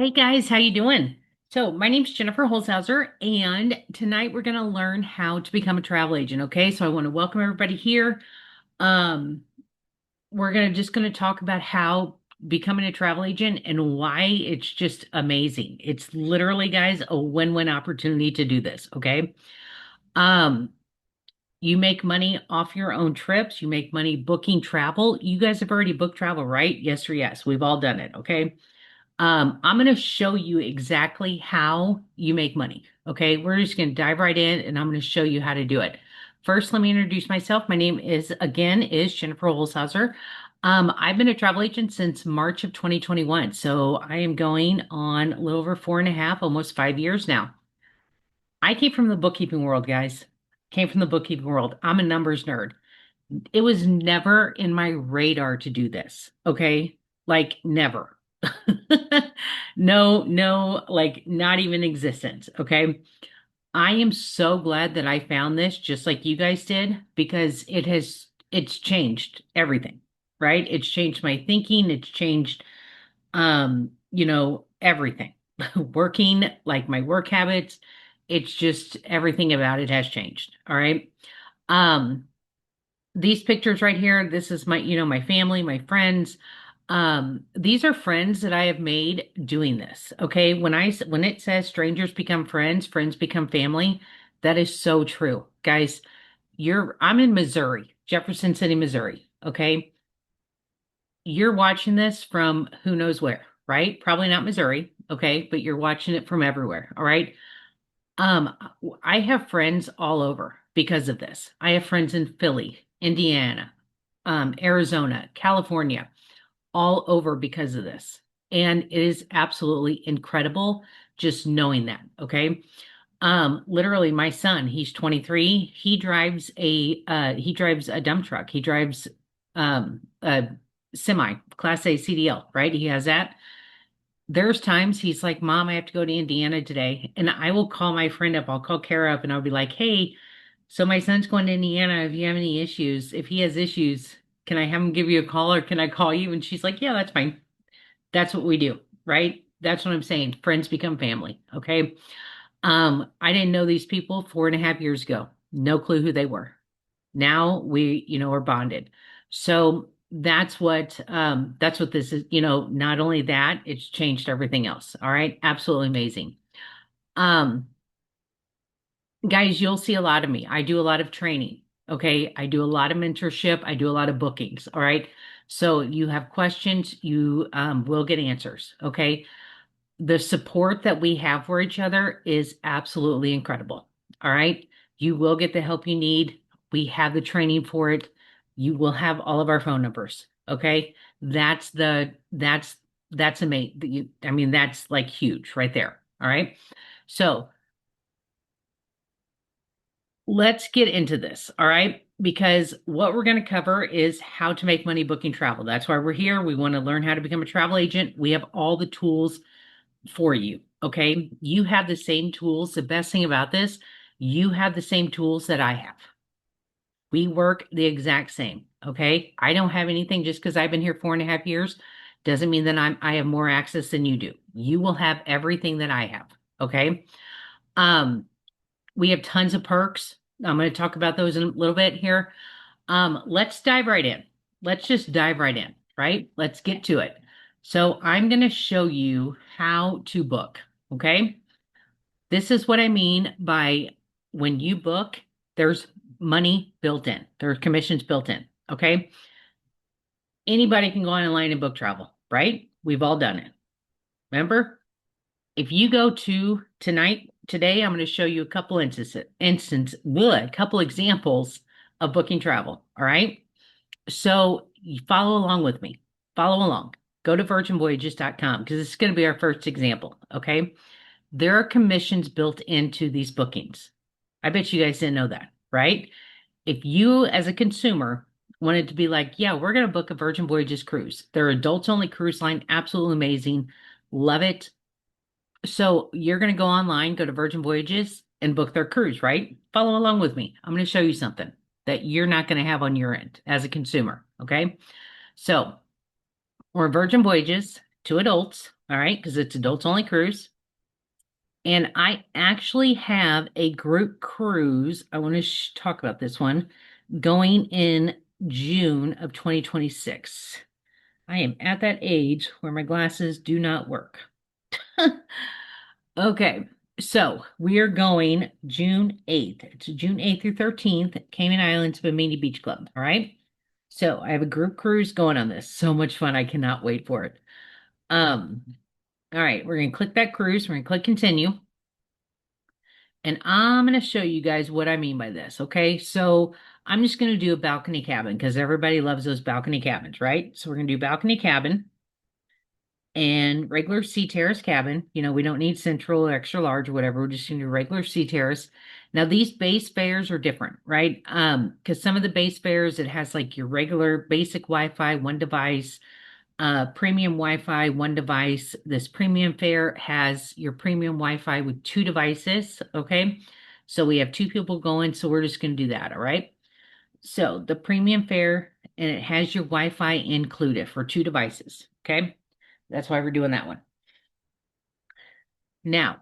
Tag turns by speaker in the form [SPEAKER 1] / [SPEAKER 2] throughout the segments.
[SPEAKER 1] Hey guys, how you doing? So my name's Jennifer Holzhauser, and tonight we're going to learn how to become a travel agent. Okay, so I want to welcome everybody here. Um, we're just gonna talk about how becoming a travel agent and why it's just amazing. It's literally, guys, a win-win opportunity to do this. Okay, um, you make money off your own trips. You make money booking travel. You guys have already booked travel, right? Yes or yes. We've all done it. Okay. I'm going to show you exactly how you make money. Okay, we're just going to dive right in and I'm going to show you how to do it. First, let me introduce myself. My name is Jennifer Holzhauser. I've been a travel agent since March of 2021. So I am going on a little over 4.5, almost 5 years now. I came from the bookkeeping world, guys. Came from the bookkeeping world. I'm a numbers nerd. It was never in my radar to do this. Okay. Like never. No, no, like not even existence. Okay. I am so glad that I found this just like you guys did because it's changed everything, right? It's changed my thinking. It's changed, everything. Working, like my work habits. It's just everything about it has changed. All right. Um, these pictures right here, this is my family, my friends. These are friends that I have made doing this. Okay. When it says strangers become friends, friends become family, that is so true. Guys, I'm in Missouri, Jefferson City, Missouri. Okay. You're watching this from who knows where, right? Probably not Missouri. Okay. But you're watching it from everywhere. All right. Um, I have friends all over because of this. I have friends in Philly, Indiana, Arizona, California, all over because of this. And it is absolutely incredible just knowing that. Okay. Literally my son, he's 23. He drives a dump truck. He drives a semi class A CDL, right? He has that. There's times he's like, Mom, I have to go to Indiana today. And I will call my friend up. I'll call Kara up and I'll be like, hey, so my son's going to Indiana. If you have any issues, if he has issues, can I have him give you a call or can I call you? And she's like, yeah, that's fine. That's what we do, right? That's what I'm saying. Friends become family. Okay. I didn't know these people 4.5 years ago. No clue who they were. Now we are bonded. So that's what this is. Not only that, it's changed everything else. All right. Absolutely amazing. Um, guys, you'll see a lot of me. I do a lot of training. Okay. I do a lot of mentorship. I do a lot of bookings. All right. So you have questions, you will get answers. Okay. The support that we have for each other is absolutely incredible. All right. You will get the help you need. We have the training for it. You will have all of our phone numbers. Okay. That's amazing. I mean, that's like huge right there. All right. So let's get into this. All right. Because what we're going to cover is how to make money booking travel. That's why we're here. We want to learn how to become a travel agent. We have all the tools for you. Okay. You have the same tools. The best thing about this, you have the same tools that I have. We work the exact same. Okay. I don't have anything just because I've been here 4.5 years doesn't mean that I have more access than you do. You will have everything that I have. Okay. Um, we have tons of perks. I'm going to talk about those in a little bit here. Let's dive right in. Let's just dive right in, right? Let's get to it. So I'm going to show you how to book. Okay. This is what I mean by when you book, there's money built in, there's commissions built in. Okay. Anybody can go online and book travel, right? We've all done it. Remember? If you go to today, I'm going to show you a couple a couple examples of booking travel. All right. So you follow along with me. Follow along. Go to virginvoyages.com because this is going to be our first example. Okay. There are commissions built into these bookings. I bet you guys didn't know that, right? If you, as a consumer, wanted to be like, yeah, we're going to book a Virgin Voyages cruise, they're adults only cruise line, absolutely amazing. Love it. So you're going to go online, go to Virgin Voyages and book their cruise, right? Follow along with me. I'm going to show you something that you're not going to have on your end as a consumer. Okay. So we're Virgin Voyages, two adults. All right, because it's adults only cruise. And I actually have a group cruise. I want to talk about this one going in June of 2026. I am at that age where my glasses do not work. Okay, so we are going June 8th. It's June 8th through 13th, Cayman Islands Bimini Beach Club. All right. So I have a group cruise going on this. So much fun. I cannot wait for it. Um, all right, we're gonna click that cruise. We're gonna click continue. And I'm gonna show you guys what I mean by this. Okay, so I'm just gonna do a balcony cabin because everybody loves those balcony cabins, right? So we're gonna do balcony cabin and regular sea terrace cabin. You know, we don't need central or extra large or whatever. We're just going to do regular sea terrace. Now these base fares are different, right? Because some of the base fares, it has like your regular basic Wi-Fi, one device, premium Wi-Fi, one device. This premium fare has your premium Wi-Fi with two devices. Okay. So we have two people going, so we're just going to do that. All right. So the premium fare, and it has your Wi-Fi included for two devices. Okay. That's why we're doing that one. Now,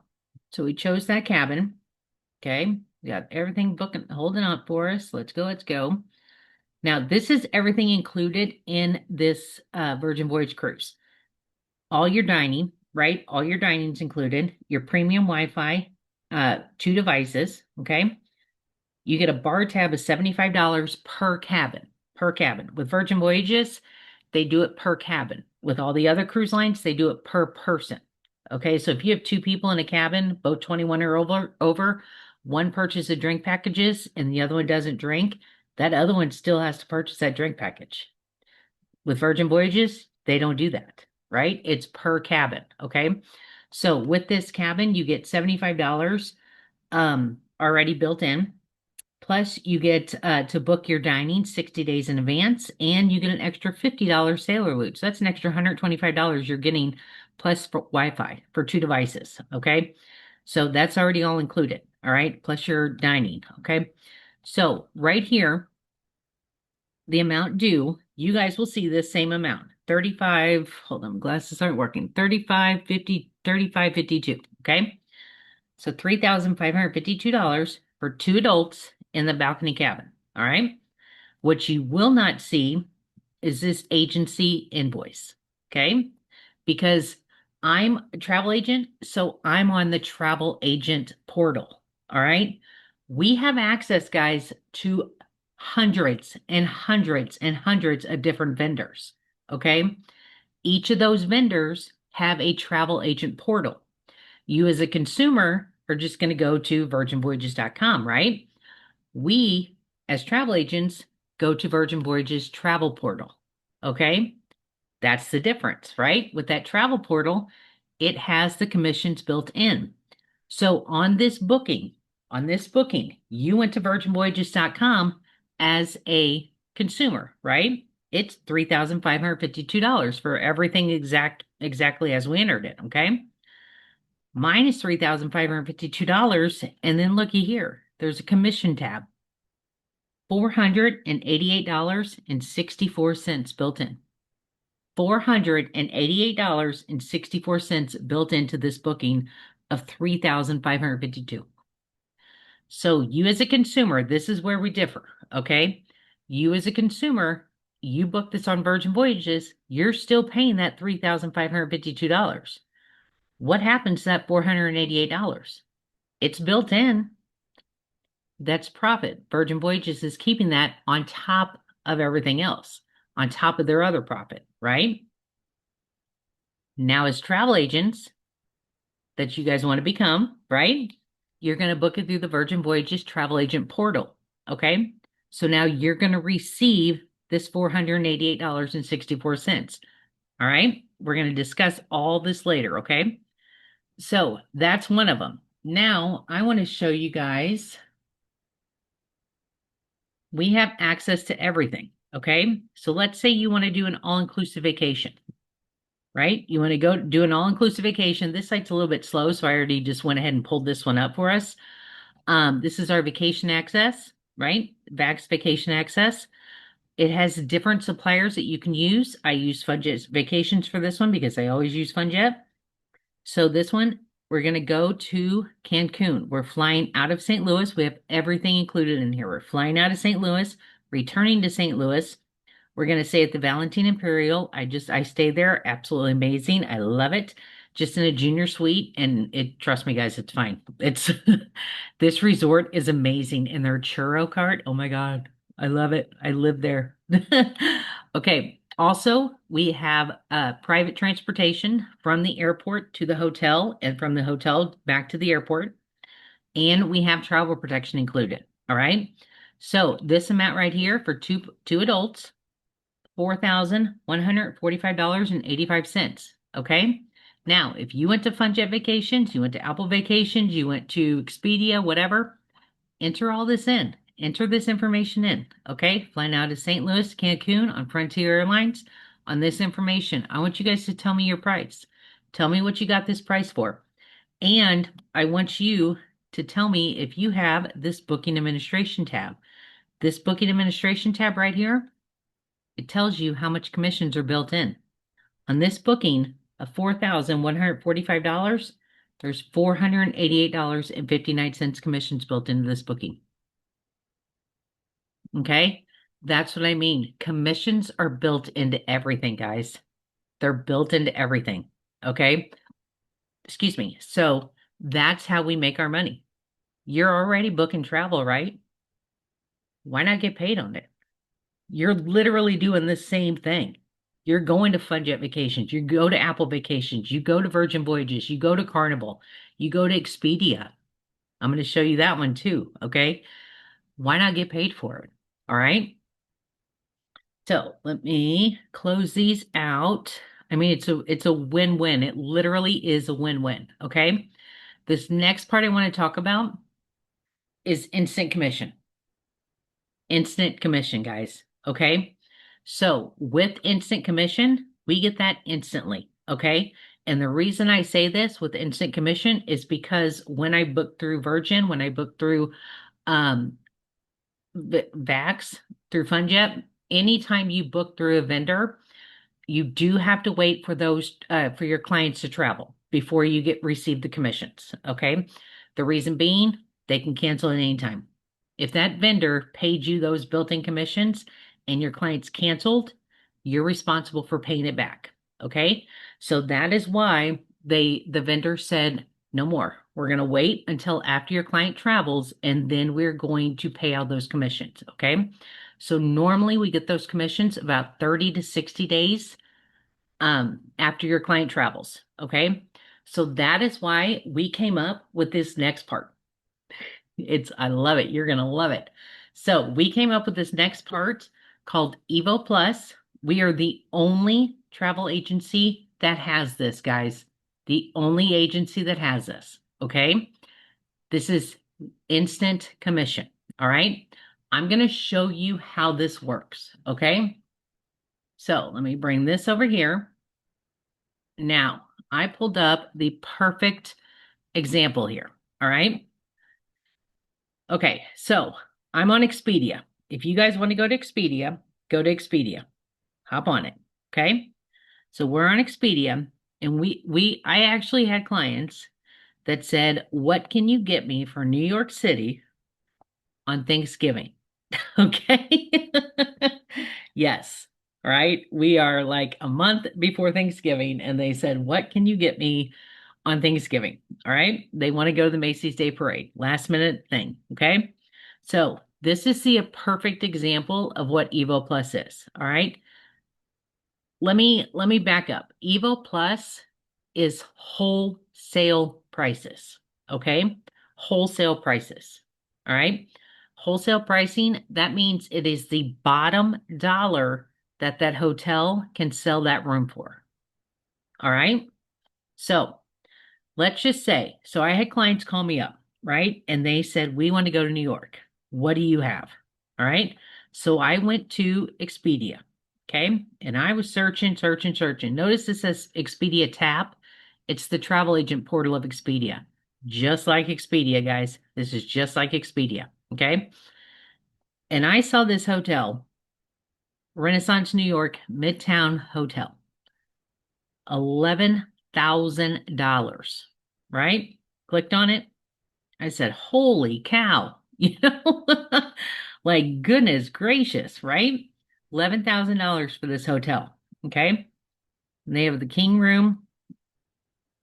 [SPEAKER 1] so we chose that cabin. Okay. We got everything booking, holding up for us. Let's go. Let's go. Now, this is everything included in this Virgin Voyage cruise. All your dining, right? All your dining's included. Your premium Wi-Fi, two devices. Okay. You get a bar tab of $75 per cabin. Per cabin. With Virgin Voyages, they do it per cabin. With all the other cruise lines, they do it per person. Okay, so if you have two people in a cabin, both 21 or over, one purchases drink packages and the other one doesn't drink, that other one still has to purchase that drink package. With Virgin Voyages, they don't do that, right? It's per cabin. Okay. So with this cabin, you get $75 already built in. Plus, you get to book your dining 60 days in advance, and you get an extra $50 sailor loop. So that's an extra $125 you're getting plus for Wi-Fi for two devices. Okay. So that's already all included. All right. Plus your dining. Okay. So right here, the amount due, you guys will see this same amount. 35, hold on, glasses aren't working. 35.50, 35.52. Okay. So $3,552 for two adults in the balcony cabin. All right. What you will not see is this agency invoice. Okay. Because I'm a travel agent, so I'm on the travel agent portal. All right. We have access, guys, to hundreds and hundreds and hundreds of different vendors. Okay. Each of those vendors have a travel agent portal. You as a consumer are just going to go to virginvoyages.com, right? We as travel agents go to Virgin Voyages travel portal. Okay? That's the difference, right? With that travel portal, it has the commissions built in. So on this booking, you went to virginvoyages.com as a consumer, right? It's $3,552 for everything exactly as we entered it, okay? Mine is $3,552. And then looky here, there's a commission tab. $488.64 built in. $488.64 built into this booking of 3,552. So you as a consumer, this is where we differ, okay? You as a consumer, you book this on Virgin Voyages, you're still paying that $3,552. What happens to that $488? It's built in. That's profit. Virgin Voyages is keeping that on top of everything else, on top of their other profit, right? Now, as travel agents that you guys want to become, right? You're going to book it through the Virgin Voyages travel agent portal, okay? So now you're going to receive this $488.64. All right? We're going to discuss all this later, okay? So that's one of them. Now, I want to show you guys, we have access to everything, okay? So let's say you want to do an all-inclusive vacation, right? You want to go do an all-inclusive vacation. This site's a little bit slow, so I already just went ahead and pulled this one up for us. This is our vacation access, right? Vax Vacation Access. It has different suppliers that you can use. I use FunJet Vacations for this one because I always use FunJet. So this one, we're going to go to Cancun. We're flying out of St. Louis. We have everything included in here. We're flying out of St. Louis, returning to St. Louis. We're going to stay at the Valentine Imperial. I stay there. Absolutely amazing. I love it. Just in a junior suite. And trust me, guys, it's fine. It's, this resort is amazing. And their churro cart, oh my God, I love it. I live there. Okay. Also, we have private transportation from the airport to the hotel and from the hotel back to the airport. And we have travel protection included. All right. So this amount right here for two adults, $4,145.85. Okay. Now, if you went to FunJet Vacations, you went to Apple Vacations, you went to Expedia, whatever, enter all this in. Enter this information in. Okay. Flying out of St. Louis to Cancun on Frontier Airlines. On this information, I want you guys to tell me your price. Tell me what you got this price for. And I want you to tell me if you have this booking administration tab. This booking administration tab right here, it tells you how much commissions are built in. On this booking of $4,145, there's $488.59 commissions built into this booking. Okay? That's what I mean. Commissions are built into everything, guys. They're built into everything. Okay? Excuse me. So that's how we make our money. You're already booking travel, right? Why not get paid on it? You're literally doing the same thing. You're going to FunJet Vacations, you go to Apple Vacations, you go to Virgin Voyages, you go to Carnival, you go to Expedia. I'm going to show you that one too, okay? Why not get paid for it? All right? So let me close these out. I mean, it's a win-win. It literally is a win-win, okay? This next part I want to talk about is instant commission. Instant commission, guys. Okay. So with instant commission, we get that instantly. Okay. And the reason I say this with instant commission is because when I book through Virgin, when I book through um Vax through FunJet, anytime you book through a vendor, you do have to wait for those for your clients to travel before you get receive the commissions. Okay. The reason being they can cancel at any time. If that vendor paid you those built-in commissions and your clients canceled, you're responsible for paying it back. Okay. So that is why the vendor said no more. We're going to wait until after your client travels and then we're going to pay out those commissions. Okay. So normally we get those commissions about 30 to 60 days after your client travels. Okay. So that is why we came up with this next part. I love it. You're going to love it. So we came up with this next part called Evo Plus. We are the only travel agency that has this, guys. The only agency that has this. Okay. This is instant commission. All right. I'm going to show you how this works. Okay. So let me bring this over here. Now, I pulled up the perfect example here. All right. Okay, so I'm on Expedia. If you guys want to go to Expedia, go to Expedia. Hop on it. Okay. So we're on Expedia and I actually had clients that said, "What can you get me for New York City on Thanksgiving?" Okay. Yes. Right. We are like a month before Thanksgiving, and they said, "What can you get me on Thanksgiving?" All right. They want to go to the Macy's Day Parade. Last minute thing. Okay. So this is a perfect example of what Evo Plus is. All right. Let me back up. Evo Plus is wholesale prices. Okay. Wholesale prices. All right. Wholesale pricing, that means it is the bottom dollar that hotel can sell that room for. All right. So let's just say, so I had clients call me up, right? And they said, "We want to go to New York. What do you have?" All right. So I went to Expedia. Okay. And I was searching. Notice this says Expedia Tap. It's the travel agent portal of Expedia. Just like Expedia, guys. This is just like Expedia. Okay. And I saw this hotel, Renaissance New York Midtown Hotel. $11,000, right? Clicked on it. I said, holy cow, like goodness gracious, right? $11,000 for this hotel. Okay. And they have the king room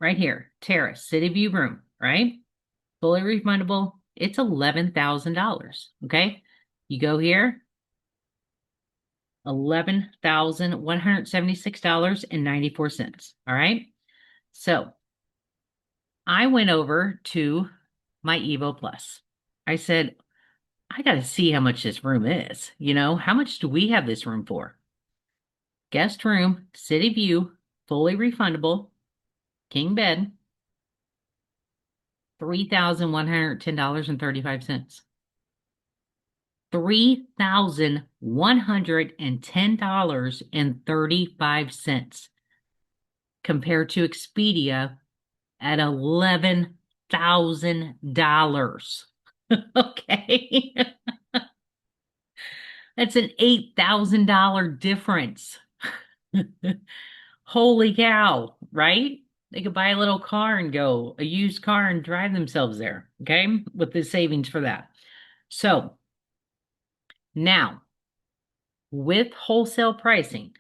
[SPEAKER 1] right here, terrace, city view room, right? Fully refundable. It's $11,000. Okay. You go here, $11,176.94. All right. So I went over to my Evo Plus. I said, I got to see how much this room is. How much do we have this room for? Guest room, city view, fully refundable, king bed, $3,110.35. $3,110.35 compared to Expedia at $11,000. Okay. That's an $8,000 difference. Holy cow, right? They could buy a little car and go, a used car and drive themselves there, okay? With the savings for that. So now, with wholesale pricing,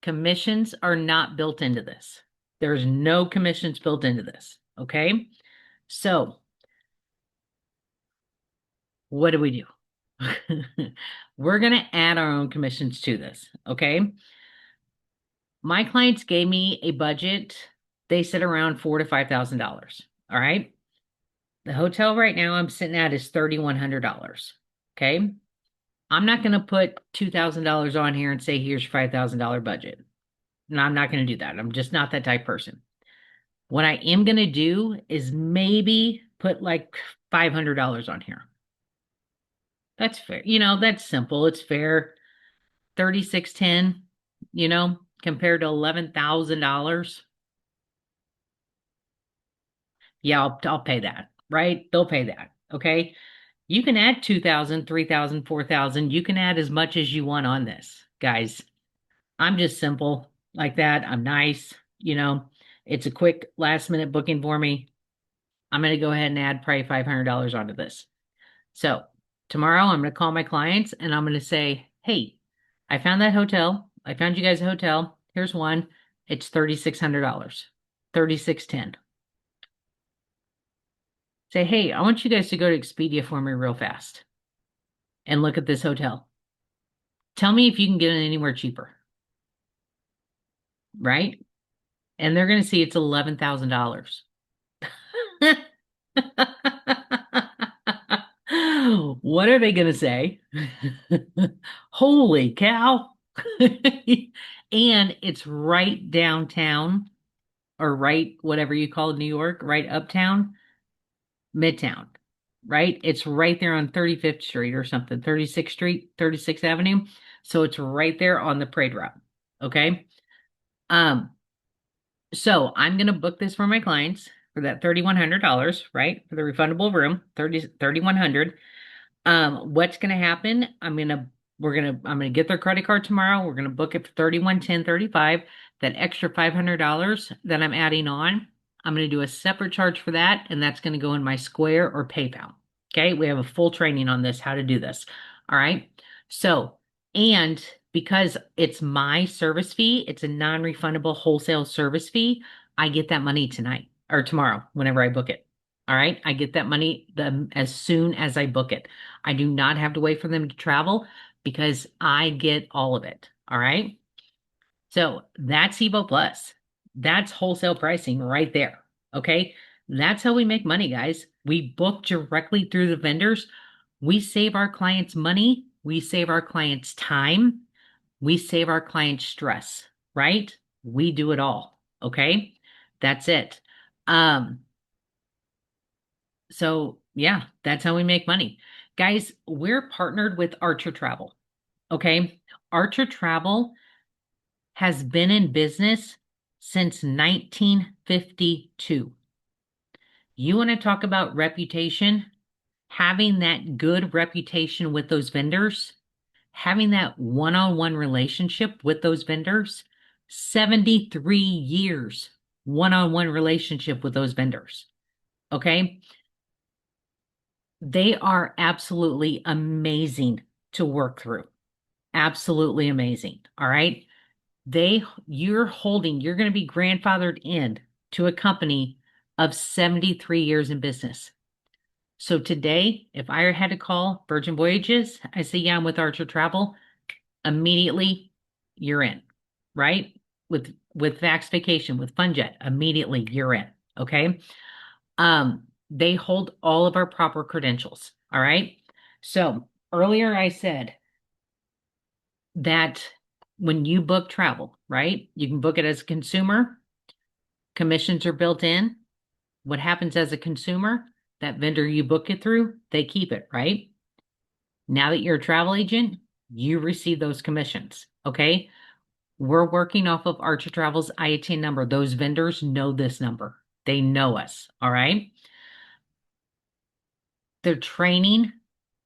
[SPEAKER 1] commissions are not built into this. There's no commissions built into this, okay? So, what do we do? We're going to add our own commissions to this, okay? My clients gave me a budget. They said around $4,000 to $5,000. All right. The hotel right now I'm sitting at is $3,100. Okay. I'm not going to put $2,000 on here and say, here's your $5,000 budget. No, I'm not going to do that. I'm just not that type of person. What I am going to do is maybe put like $500 on here. That's fair. That's simple. It's fair. 3610, compared to $11,000. Yeah, I'll pay that, right? They'll pay that. Okay. You can add 2,000, 3,000, 4,000. You can add as much as you want on this, guys. I'm just simple like that. I'm nice. It's a quick last minute booking for me. I'm going to go ahead and add probably $500 onto this. So tomorrow I'm going to call my clients and I'm going to say, hey, I found that hotel. I found you guys a hotel. Here's one. It's $3,600, 3610. Say, hey, I want you guys to go to Expedia for me real fast and look at this hotel. Tell me if you can get it anywhere cheaper, right? And they're going to see it's $11,000. What are they going to say? Holy cow. And it's right downtown or right, whatever you call New York, right uptown, midtown, right? It's right there on 35th Street or something, 36th Street, 36th Avenue. So it's right there on the parade route. Okay. Um, so I'm going to book this for my clients for that $3,100, right? For the refundable room, 3,100. What's going to happen? I'm going to get their credit card tomorrow. We're going to book it for 311035. That extra $500 that I'm adding on, I'm going to do a separate charge for that. And that's going to go in my Square or PayPal. Okay. We have a full training on this, how to do this. All right. So, and because it's my service fee, it's a non-refundable wholesale service fee. I get that money tonight or tomorrow, whenever I book it. All right. I get that money as soon as I book it. I do not have to wait for them to travel because I get all of it. All right. So that's Evo Plus. That's wholesale pricing right there. Okay. That's how we make money, guys. We book directly through the vendors. We save our clients money. We save our clients time. We save our clients stress, right? We do it all. Okay. That's it. So yeah, that's how we make money. Guys, we're partnered with Archer Travel. Okay. Archer Travel has been in business since 1952. You want to talk about reputation? Having that good reputation with those vendors, having that one-on-one relationship with those vendors, 73 years. one-on-one relationship with those vendors. Okay. They are absolutely amazing to work through. Absolutely amazing. All right. You're going to be grandfathered in to a company of 73 years in business. So today, if I had to call Virgin Voyages, I say, yeah, I'm with Archer Travel. Immediately, you're in, right? With Vax Vacation, with FunJet, immediately you're in. Okay. They hold all of our proper credentials. All right. So earlier I said that when you book travel, right, you can book it as a consumer, commissions are built in. What happens as a consumer? That vendor you book it through, they keep it, right? Now that you're a travel agent, you receive those commissions. Okay. We're working off of Archer Travel's IATN number. Those vendors know this number. They know us. All right. Their training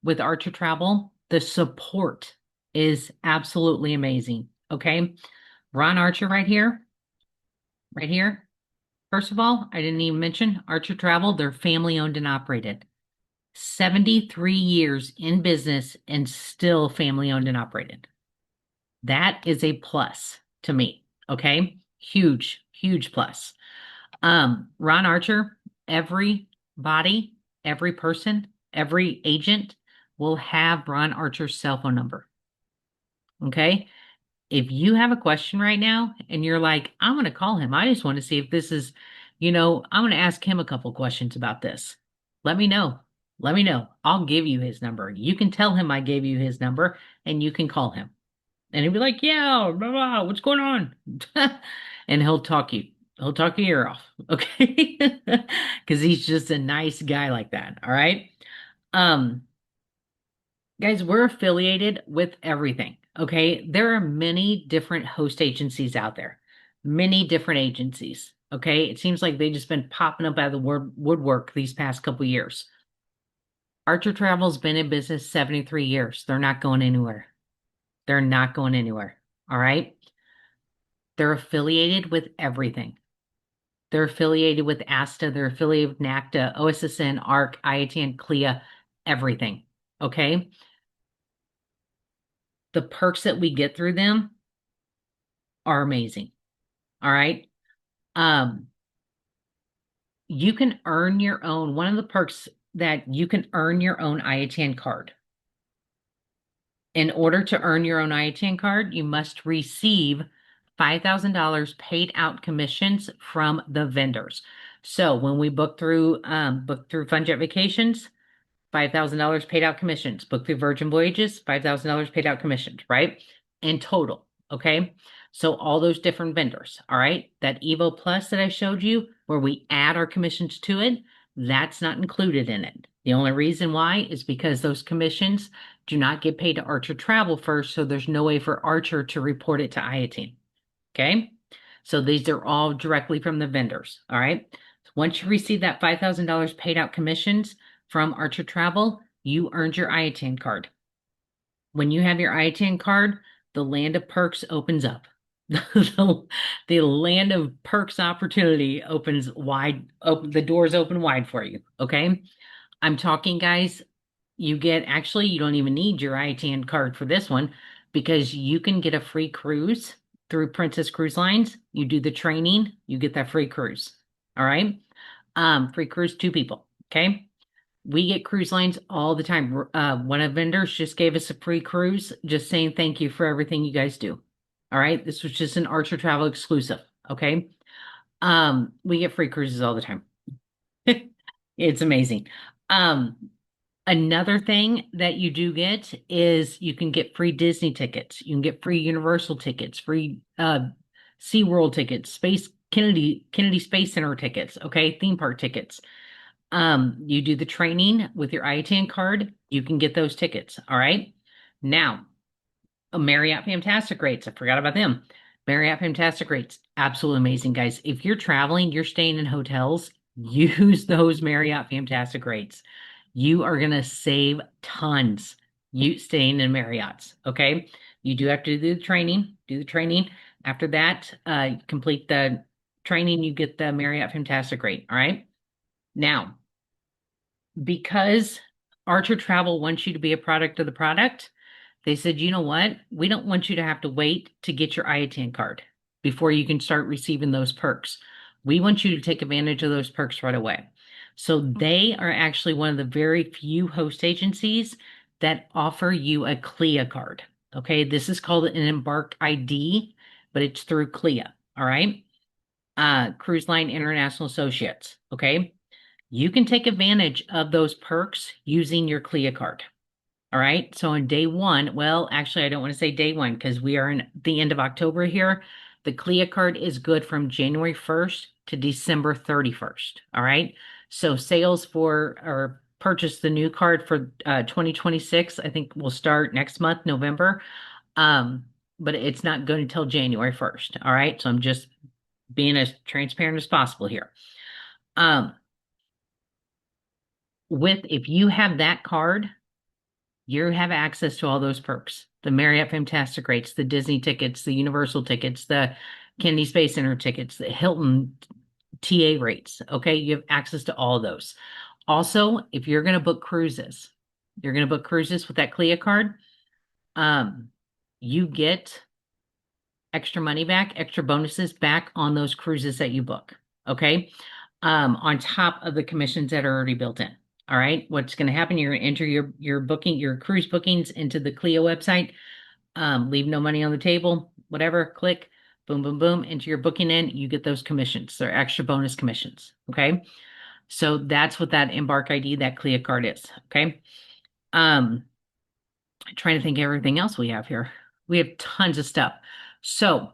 [SPEAKER 1] with Archer Travel, the support is absolutely amazing. Okay. Ron Archer right here, right here. First of all, I didn't even mention Archer Travel. They're family owned and operated. 73 years in business and still family owned and operated. That is a plus to me. Okay. Huge, huge plus. Ron Archer, everybody, every person, every agent will have Ron Archer's cell phone number. Okay. If you have a question right now and you're like, I'm going to call him, I just want to see if this is, I'm going to ask him a couple questions about this. Let me know. Let me know. I'll give you his number. You can tell him I gave you his number and you can call him. And he'll be like, yeah, blah, blah, what's going on? And he'll talk you. He'll talk your ear off. Okay. Because he's just a nice guy like that. All right. Um, Guys, we're affiliated with everything. Okay. There are many different host agencies out there, many different agencies. Okay. It seems like they've just been popping up out of the woodwork these past couple years. Archer Travel's been in business 73 years. They're not going anywhere. They're not going anywhere. All right. They're affiliated with everything. They're affiliated with ASTA. They're affiliated with NACTA, OSSN, ARC, IATN, CLIA, everything. Okay. The perks that we get through them are amazing. All right. Um, you can earn your own, one of the perks that you can earn your own IATN card. In order to earn your own IATN card, you must receive $5,000 paid out commissions from the vendors. So when we book through FunJet Vacations, $5,000 paid out commissions. Book through Virgin Voyages, $5,000 paid out commissions, right? In total. Okay. So all those different vendors. All right. That Evo Plus that I showed you, where we add our commissions to it, that's not included in it. The only reason why is because those commissions do not get paid to Archer Travel first. So there's no way for Archer to report it to IATN. Okay. So these are all directly from the vendors. All right. Once you receive that $5,000 paid out commissions from Archer Travel, you earned your IATN card. When you have your IATN card, the land of perks opens up. The land of perks opportunity opens wide, the doors open wide for you. Okay. I'm talking, guys, you don't even need your IATN card for this one because you can get a free cruise through Princess Cruise Lines. You do the training, you get that free cruise. All right. Free cruise, two people. Okay. We get cruise lines all the time. One of the vendors just gave us a free cruise, just saying thank you for everything you guys do. All right. This was just an Archer Travel exclusive. Okay. We get free cruises all the time. It's amazing. Um, Another thing that you do get is you can get free Disney tickets. You can get free Universal tickets, free SeaWorld tickets, Kennedy Space Center tickets, okay, theme park tickets. You do the training with your IATN card, you can get those tickets. All right. Now, Marriott Fantastic Rates. I forgot about them. Marriott Fantastic Rates. Absolutely amazing, guys. If you're traveling, you're staying in hotels, use those Marriott Fantastic Rates. You are going to save tons you staying in Marriott's. Okay. You do have to do the training, After that, complete the training, you get the Marriott Fantastic rate. All right. Now, because Archer Travel wants you to be a product of the product, they said, you know what? We don't want you to have to wait to get your IATAN card before you can start receiving those perks. We want you to take advantage of those perks right away. So they are actually one of the very few host agencies that offer you a CLIA card. Okay, this is called an Embark ID, but it's through CLIA. All right. Cruise Line International Associates. Okay. You can take advantage of those perks using your CLIA card. All right. So on day one, well, actually, I don't want to say day one because we are in the end of October here. The CLIA card is good from January 1st to December 31st. All right. So sales for or purchase the new card for 2026, I think will start next month, November. Um, but it's not good until January 1st. All right. So I'm just being as transparent as possible here. Um, if you have that card, you have access to all those perks. The Marriott Fantastic rates, the Disney tickets, the Universal tickets, the Kennedy Space Center tickets, the Hilton TA rates. Okay, you have access to all of those. Also, if you're going to book cruises, you're going to book cruises with that CLIA card, you get extra money back, extra bonuses back on those cruises that you book. Okay, on top of the commissions that are already built in. All right. What's going to happen? You're going to enter your booking, your cruise bookings into the Clio website. Leave no money on the table. Whatever. Click. Boom, boom, boom. Into your booking in. You get those commissions. They're extra bonus commissions. Okay. So that's what that Embark ID, that Clio card is. Okay. Trying to think of everything else we have here. We have tons of stuff. So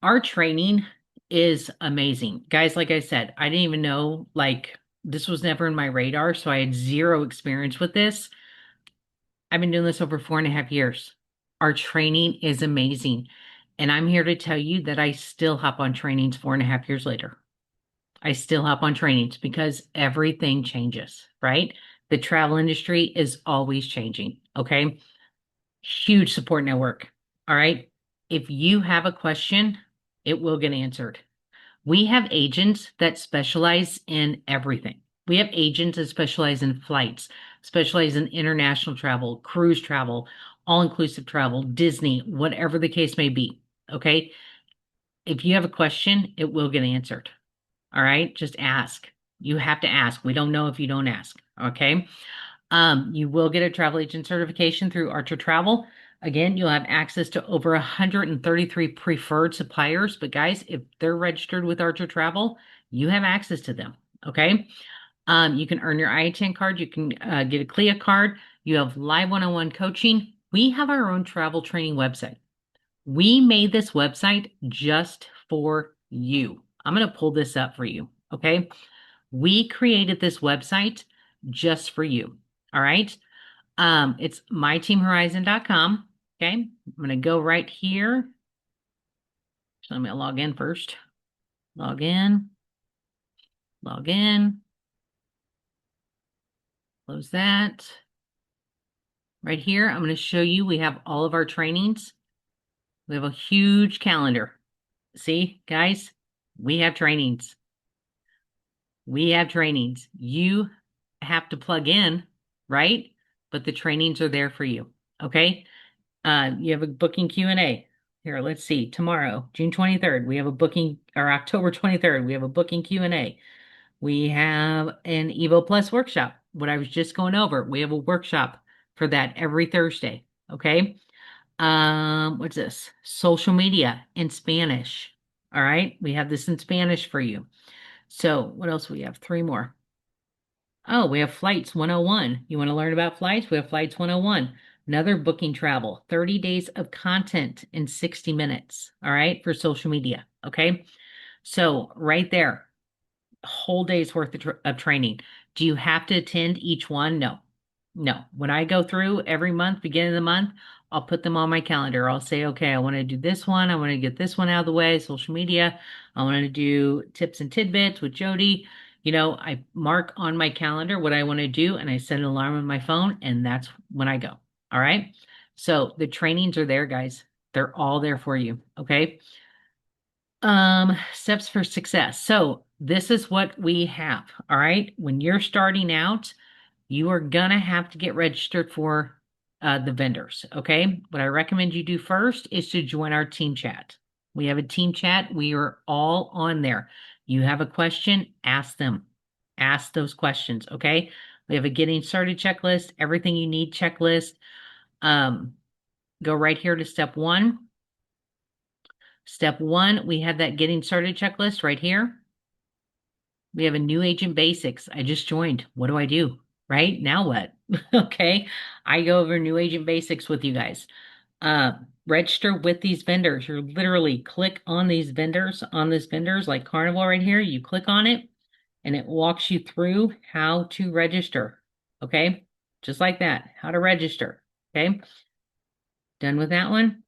[SPEAKER 1] our training is amazing. Guys, like I said, I didn't even know, like, this was never in my radar, so I had zero experience with this. I've been doing this over 4.5 years. Our training is amazing. And I'm here to tell you that I still hop on trainings 4.5 years later. I still hop on trainings because everything changes, right? The travel industry is always changing. Okay. Huge support network. All right. If you have a question, it will get answered. We have agents that specialize in everything. We have agents that specialize in flights, specialize in international travel, cruise travel, all-inclusive travel, Disney, whatever the case may be. Okay. If you have a question, it will get answered. All right. Just ask. You have to ask. We don't know if you don't ask. Okay. You will get a travel agent certification through Archer Travel. Again, you'll have access to over 133 preferred suppliers. But guys, if they're registered with Archer Travel, you have access to them. Okay. You can earn your IATAN card. You can get a CLIA card. You have live one-on-one coaching. We have our own travel training website. We made this website just for you. I'm going to pull this up for you. Okay. We created this website just for you. All right. It's myteamhorizon.com. Okay. I'm going to go right here. So let me log in first. Log in. Log in. Close that. Right here, I'm going to show you we have all of our trainings. We have a huge calendar. See, guys, we have trainings. We have trainings. You have to plug in, right? But the trainings are there for you. Okay. You have a booking Q&A. Here, let's see. Tomorrow, June 23rd, we have a booking, or October 23rd, we have a booking Q&A. We have an Evo Plus workshop. What I was just going over, we have a workshop for that every Thursday. Okay. What's this? Social media in Spanish. All right. We have this in Spanish for you. So what else we have? Three more. Oh, we have Flights 101. You want to learn about flights? We have Flights 101. Another booking travel, 30 days of content in 60 minutes. All right. For social media. Okay. So right there, a whole day's worth of training. Do you have to attend each one? No. No. When I go through every month, beginning of the month, I'll put them on my calendar. I'll say, okay, I want to do this one. I want to get this one out of the way, social media. I want to do tips and tidbits with Jody. I mark on my calendar what I want to do and I set an alarm on my phone and that's when I go. All right. So the trainings are there, guys. They're all there for you. Okay. Steps for success. So this is what we have. All right. When you're starting out, you are gonna have to get registered for the vendors. Okay. What I recommend you do first is to join our team chat. We have a team chat. We are all on there. You have a question, ask them. Ask those questions. Okay. We have a getting started checklist, everything you need checklist. Um, go right here to step one. Step one, we have that getting started checklist right here. We have a new agent basics. I just joined. What do I do? Right now, what? Okay. I go over new agent basics with you guys. Register with these vendors. You're literally click on these vendors, on this vendors like Carnival right here. You click on it and it walks you through how to register. Okay. Just like that, how to register. Okay. Done with that one.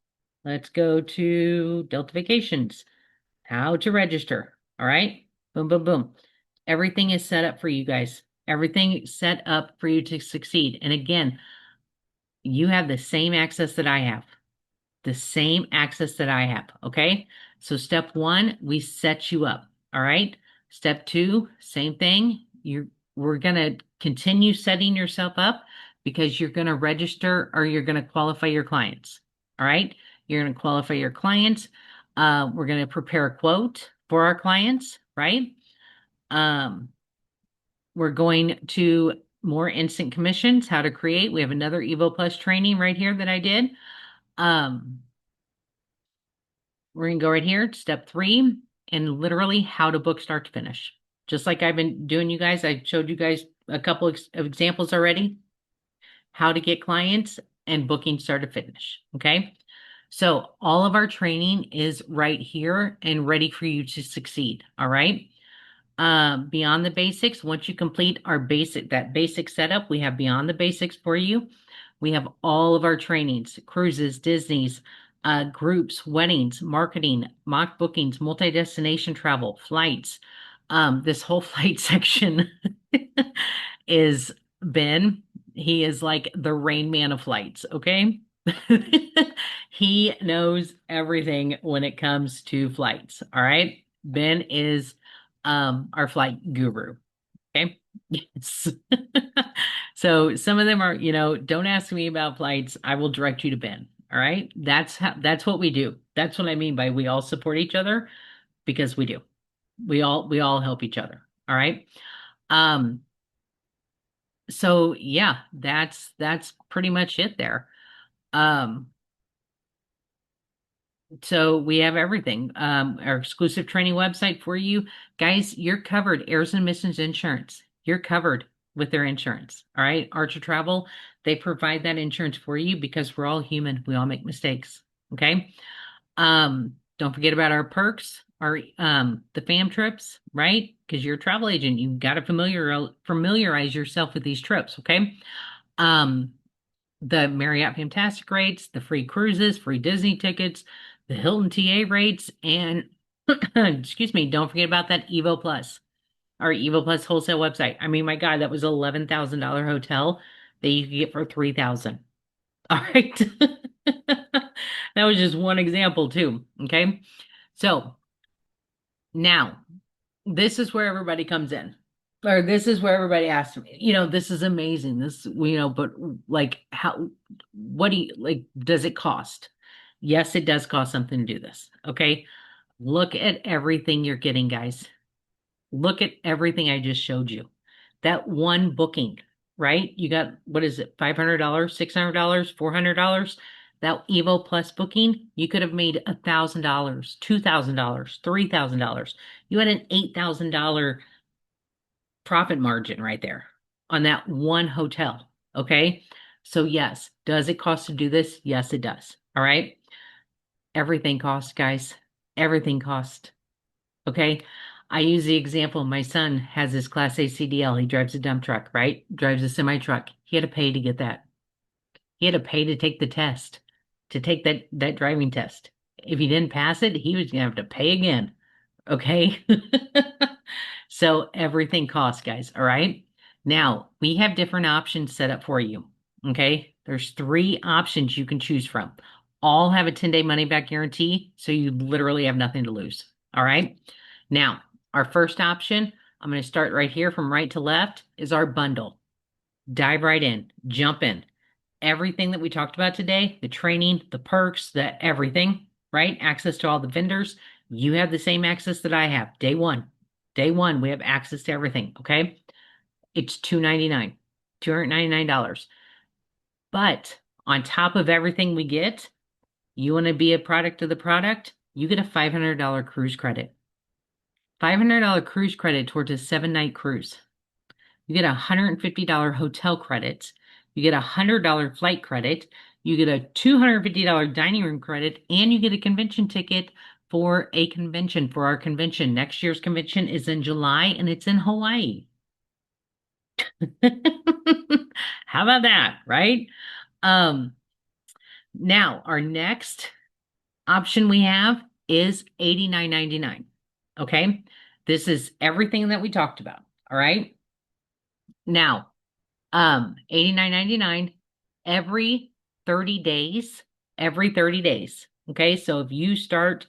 [SPEAKER 1] Let's go to Delta Vacations. How to register. All right. Boom, boom, boom. Everything is set up for you guys. Everything set up for you to succeed. And again, you have the same access that I have. The same access that I have. Okay. So step one, we set you up. All right. Step two, same thing. We're going to continue setting yourself up because you're going to register or you're going to qualify your clients. All right. You're going to qualify your clients. We're going to prepare a quote for our clients, right? Um, we're going to more instant commissions, how to create. We have another Evo Plus training right here that I did. Um, we're going to go right here, step three, and literally how to book start to finish. Just like I've been doing, you guys, I showed you guys a couple of examples already, how to get clients and booking start to finish. Okay. So all of our training is right here and ready for you to succeed. All right. Beyond the basics, once you complete that basic setup, we have beyond the basics for you. We have all of our trainings, cruises, Disney's, groups, weddings, marketing, mock bookings, multi-destination travel, flights. This whole flight section is Ben. He is like the Rain Man of flights, okay? He knows everything when it comes to flights, all right? Ben is our flight guru. Okay. Yes. So some of them are, don't ask me about flights. I will direct you to Ben. All right. That's what we do. That's what I mean by we all support each other because we do. We all help each other. All right. Um, so yeah, that's pretty much it there. Um, So we have everything. Our exclusive training website for you. Guys, you're covered. Airs and Missions Insurance. You're covered with their insurance. All right. Archer Travel, they provide that insurance for you because we're all human. We all make mistakes. Okay. Don't forget about our perks, our the fam trips, right? Because you're a travel agent. You've got to familiarize yourself with these trips. Okay. Um, the Marriott Fantastic rates, the free cruises, free Disney tickets, the Hilton TA rates, and excuse me, don't forget about that Evo Plus, our Evo Plus wholesale website. I mean, my God, that was $11,000 hotel that you could get for 3,000. All right. That was just one example too. Okay. So now this is where everybody comes in. Or this is where everybody asks me, this is amazing. But like what does it cost? Yes, it does cost something to do this. Okay. Look at everything you're getting, guys. Look at everything I just showed you. That one booking, right? You got, what is it, $500, $600, $400? That Evo Plus booking, you could have made $1,000, $2,000, $3,000. You had an $8,000 profit margin right there on that one hotel. Okay. So, yes, does it cost to do this? Yes, it does. All right. Everything costs, guys. Everything costs. Okay. I use the example my son has his Class A CDL. He drives a dump truck, right? Drives a semi truck. He had to pay to get that. He had to pay to take the test, to take that driving test. If he didn't pass it, he was gonna have to pay again. Okay. So everything costs, guys. All right. Now we have different options set up for you. Okay. There's three options you can choose from. All have a 10-day money back guarantee. So you literally have nothing to lose. All right. Now, our first option, I'm going to start right here from right to left, is our bundle. Dive right in, jump in. Everything that we talked about today, the training, the perks, the everything, right? Access to all the vendors. You have the same access that I have. Day one. Day one, we have access to everything. Okay. It's $299, $299. But on top of everything we get, you want to be a product of the product, you get a $500 cruise credit. $500 cruise credit towards a 7-night cruise. You get a $150 hotel credit. You get a $100 flight credit. You get a $250 dining room credit, and you get a convention ticket for a convention for our convention. Next year's convention is in July and it's in Hawaii. How about that, right? Um, Now our next option we have is $89.99. Okay. This is everything that we talked about. All right. Now, 89.99 every 30 days, every 30 days. Okay. So if you start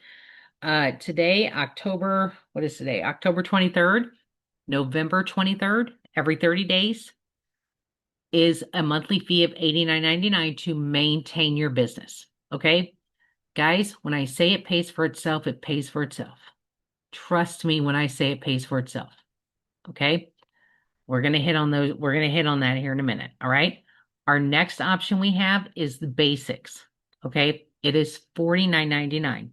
[SPEAKER 1] today, October, what is today? October 23rd, November 23rd, every 30 days is a monthly fee of $89.99 to maintain your business. Okay. Guys, when I say it pays for itself, it pays for itself. Trust me when I say it pays for itself. Okay. We're going to hit on those. We're going to hit on that here in a minute. All right. Our next option we have is the basics. Okay. It is $49.99.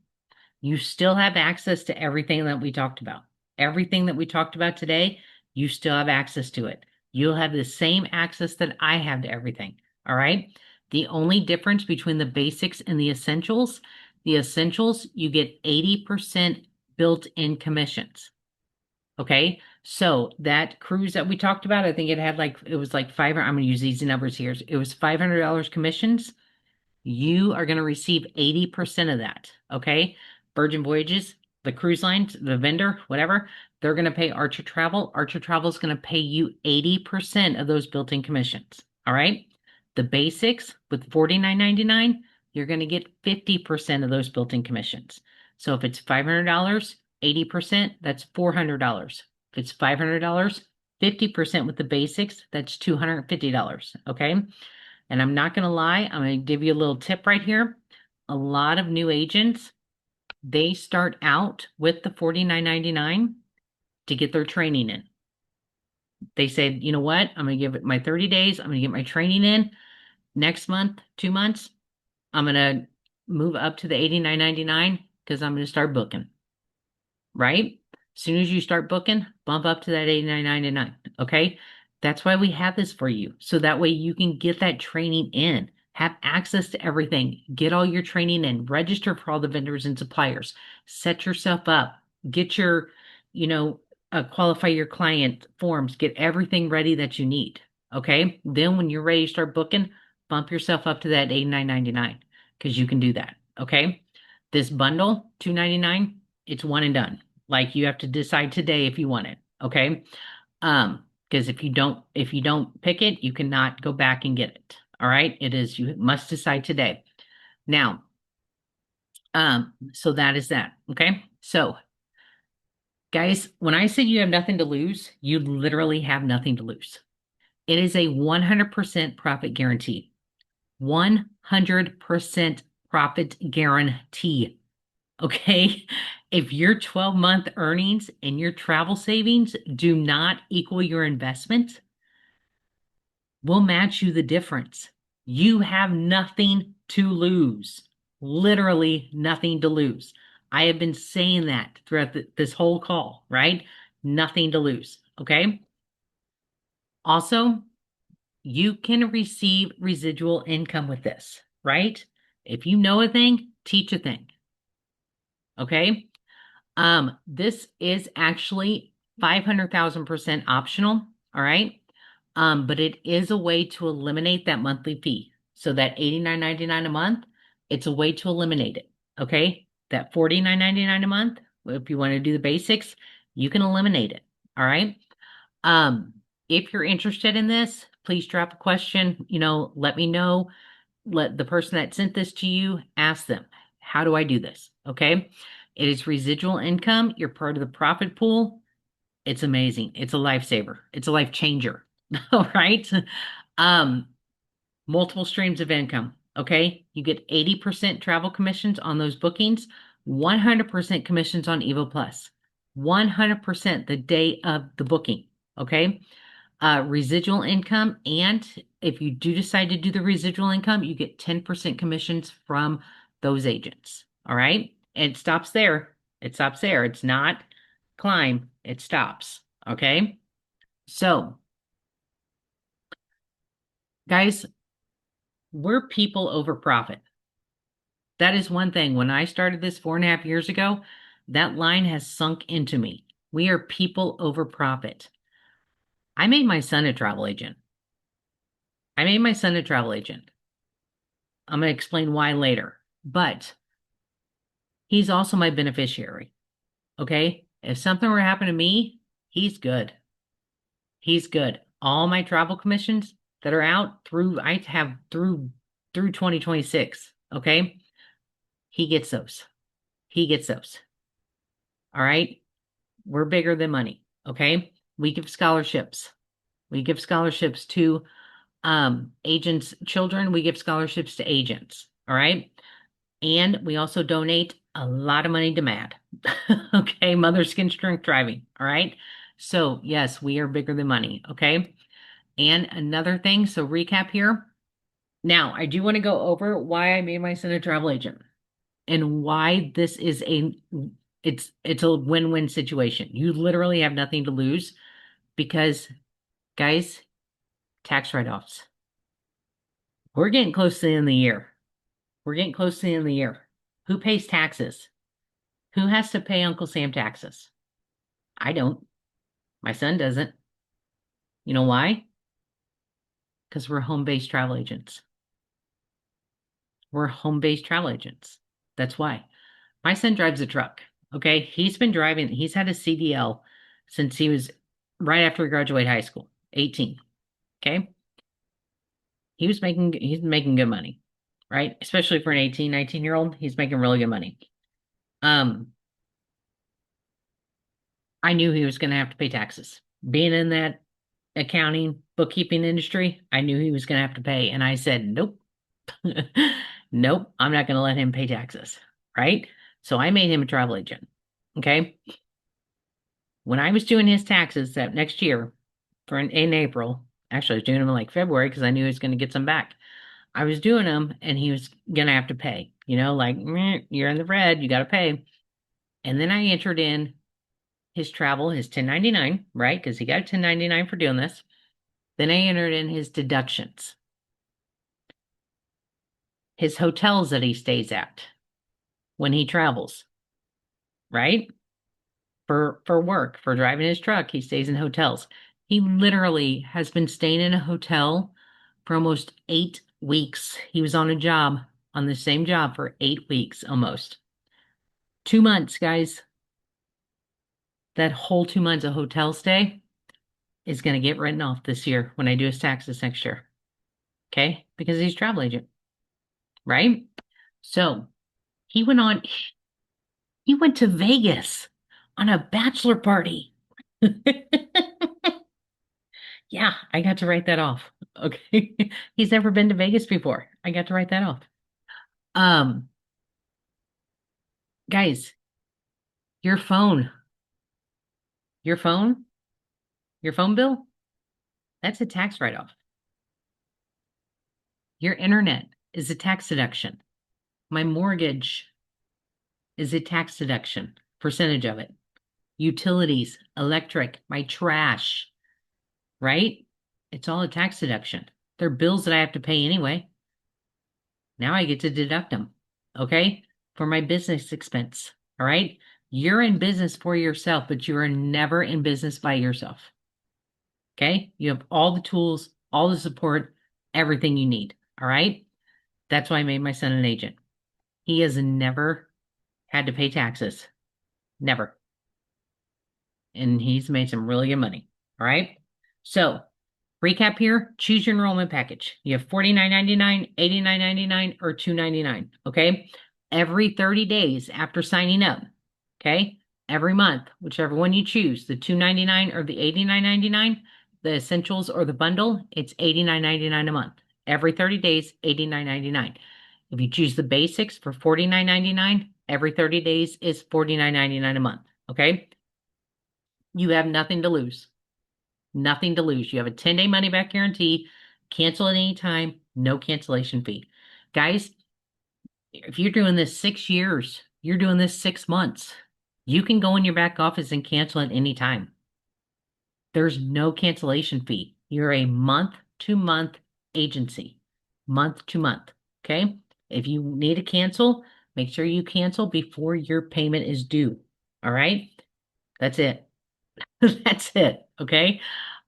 [SPEAKER 1] You still have access to everything that we talked about. Everything that we talked about today, you still have access to it. You'll have the same access that I have to everything. All right. The only difference between the basics and the essentials, you get 80% built-in commissions. Okay. So that cruise that we talked about, I think it was like I'm going to use easy numbers here. It was $500 commissions. You are going to receive 80% of that. Okay. Virgin Voyages, the cruise lines, the vendor, whatever, they're going to pay Archer Travel. Archer Travel is going to pay you 80% of those built-in commissions. All right. The basics with $49.99, you're going to get 50% of those built-in commissions. So if it's $500, 80%, that's $400. If it's $500, 50% with the basics, that's $250. Okay. And I'm not going to lie, I'm going to give you a little tip right here. A lot of new agents, they start out with the $49.99 to get their training in. They said, you know what? I'm going to give it my 30 days. I'm going to get my training in. Next month, 2 months, I'm going to move up to the $89.99 because I'm going to start booking. Right? As soon as you start booking, bump up to that $89.99. Okay? That's why we have this for you. So that way you can get that training in, have access to everything, get all your training in, register for all the vendors and suppliers, set yourself up, get your, qualify your client forms, get everything ready that you need. Okay. Then when you're ready to start booking, bump yourself up to that $89.99 because you can do that. Okay. This bundle, $299, it's one and done. Like you have to decide today if you want it. Okay. Because if you don't pick it, you cannot go back and get it. All right. You must decide today. Now, so that is that. Okay. So guys, when I say you have nothing to lose, you literally have nothing to lose. It is a 100% profit guarantee. 100% profit guarantee. Okay. If your 12-month earnings and your travel savings do not equal your investment, we'll match you the difference. You have nothing to lose. Literally nothing to lose. I have been saying that throughout this whole call, right? Nothing to lose. Okay. Also, you can receive residual income with this, right? If you know a thing, teach a thing. Okay. This is actually 500,000% optional. All right. But it is a way to eliminate that monthly fee. So that $89.99 a month, it's a way to eliminate it. Okay. That $49.99 a month, if you want to do the basics, you can eliminate it. All right. If you're interested in this, please drop a question, let me know. Let the person that sent this to you ask them, how do I do this? Okay. It is residual income. You're part of the profit pool. It's amazing. It's a lifesaver. It's a life changer. All right. Um, Multiple streams of income. Okay. You get 80% travel commissions on those bookings, 100% commissions on Evo Plus, 100% the day of the booking. Okay. Residual income. And if you do decide to do the residual income, you get 10% commissions from those agents. All right. It stops there. It stops there. It's not climb, it stops. Okay. So, guys, we're people over profit. That is one thing. When I started this 4.5 years ago, that line has sunk into me. We are people over profit. I made my son a travel agent. I made my son a travel agent. I'm going to explain why later, but he's also my beneficiary. Okay. If something were to happen to me, he's good. He's good. All my travel commissions that are out through, I have through 2026. Okay. He gets those. He gets those. All right. We're bigger than money. Okay. We give scholarships. We give scholarships to agents' children. We give scholarships to agents. All right. And we also donate a lot of money to MAD. Okay. Mother Skin Strength Driving. All right. So, yes, we are bigger than money. Okay. And another thing, so recap here. Now, I do want to go over why I made my son a travel agent and why this is it's a win-win situation. You literally have nothing to lose because, guys, tax write-offs. We're getting close to the end of the year. We're getting close to the end of the year. Who pays taxes? Who has to pay Uncle Sam taxes? I don't. My son doesn't. You know why? Because we're home-based travel agents. We're home-based travel agents. That's why. My son drives a truck. Okay. He's been driving, he's had a CDL since he was right after he graduated high school, 18. Okay. He's making good money, right? Especially for an 18, 19-year-old, he's making really good money. Um, I knew he was going to have to pay taxes. Being in that accounting, bookkeeping industry, I knew he was going to have to pay. And I said, nope, nope, I'm not going to let him pay taxes. Right. So I made him a travel agent. Okay. When I was doing his taxes that next year in April, actually I was doing them in like February because I knew he was going to get some back. I was doing them and he was going to have to pay, like, "Meh, you're in the red, you got to pay." And then I entered in his travel, his 1099, right? Because he got a 1099 for doing this. Then I entered in his deductions, his hotels that he stays at when he travels, right? For work, for driving his truck, he stays in hotels. He literally has been staying in a hotel for almost 8 weeks. He was on the same job for 8 weeks almost. 2 months, guys. That whole 2 months of hotel stay is going to get written off this year when I do his taxes next year. Okay? Because he's a travel agent, right? So he went on, he went to Vegas on a bachelor party. Yeah, I got to write that off. Okay. He's never been to Vegas before. I got to write that off. Um, Guys, your phone, your phone, your phone bill, that's a tax write-off. Your internet is a tax deduction. My mortgage is a tax deduction, percentage of it. Utilities, electric, my trash, right? It's all a tax deduction. They're bills that I have to pay anyway. Now I get to deduct them, okay? For my business expense, all right? You're in business for yourself, but you are never in business by yourself, okay? You have all the tools, all the support, everything you need, all right? That's why I made my son an agent. He has never had to pay taxes, never. And he's made some really good money, all right? So, recap here, choose your enrollment package. You have $49.99, $89.99, or $299, okay? Every 30 days after signing up, Okay. Every month, whichever one you choose, the 299 or the 89.99, the essentials or the bundle, it's 89.99 a month. Every 30 days, 89.99. If you choose the basics for 49.99, every 30 days is 49.99 a month. Okay. You have nothing to lose. Nothing to lose. You have a 10-day money back guarantee. Cancel at any time, no cancellation fee. Guys, if you're doing this 6 years, you're doing this 6 months, you can go in your back office and cancel at any time. There's no cancellation fee. You're a month to month agency, month to month. Okay. If you need to cancel, make sure you cancel before your payment is due. All right. That's it. That's it. Okay.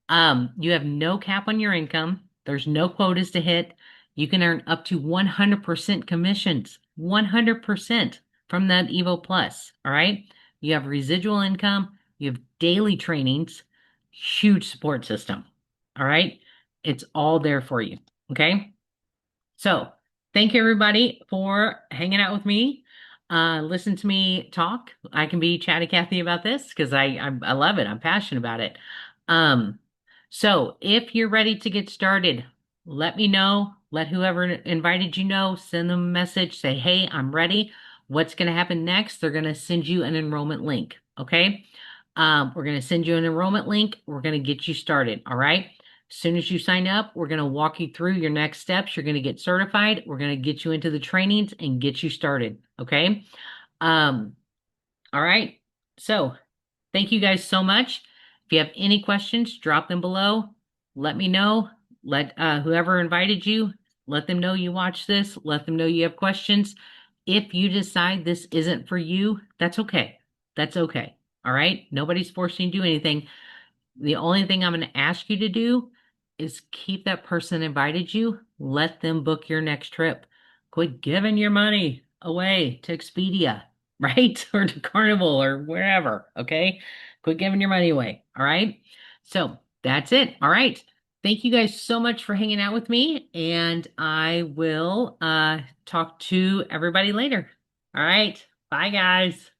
[SPEAKER 1] You have no cap on your income. There's no quotas to hit. You can earn up to 100% commissions, 100% from that Evo Plus. All right. You have residual income. You have daily trainings, huge support system. All right. It's all there for you. Okay. So thank you everybody for hanging out with me. Listen to me talk. I can be chatty Cathy about this because I love it. I'm passionate about it. Um, so if you're ready to get started, let me know. Let whoever invited you know. Send them a message. Say, hey, I'm ready. What's going to happen next? They're going to send you an enrollment link. Okay. We're going to send you an enrollment link. We're going to get you started. All right. As soon as you sign up, we're going to walk you through your next steps. You're going to get certified. We're going to get you into the trainings and get you started. Okay. Um, all right. So thank you guys so much. If you have any questions, drop them below. Let me know. Let whoever invited you, let them know you watch this. Let them know you have questions. If you decide this isn't for you, that's okay. That's okay. All right. Nobody's forcing you to do anything. The only thing I'm going to ask you to do is keep that person invited you. Let them book your next trip. Quit giving your money away to Expedia, right? Or to Carnival or wherever. Okay. Quit giving your money away. All right. So that's it. All right. Thank you guys so much for hanging out with me. And I will talk to everybody later. All right. Bye, guys.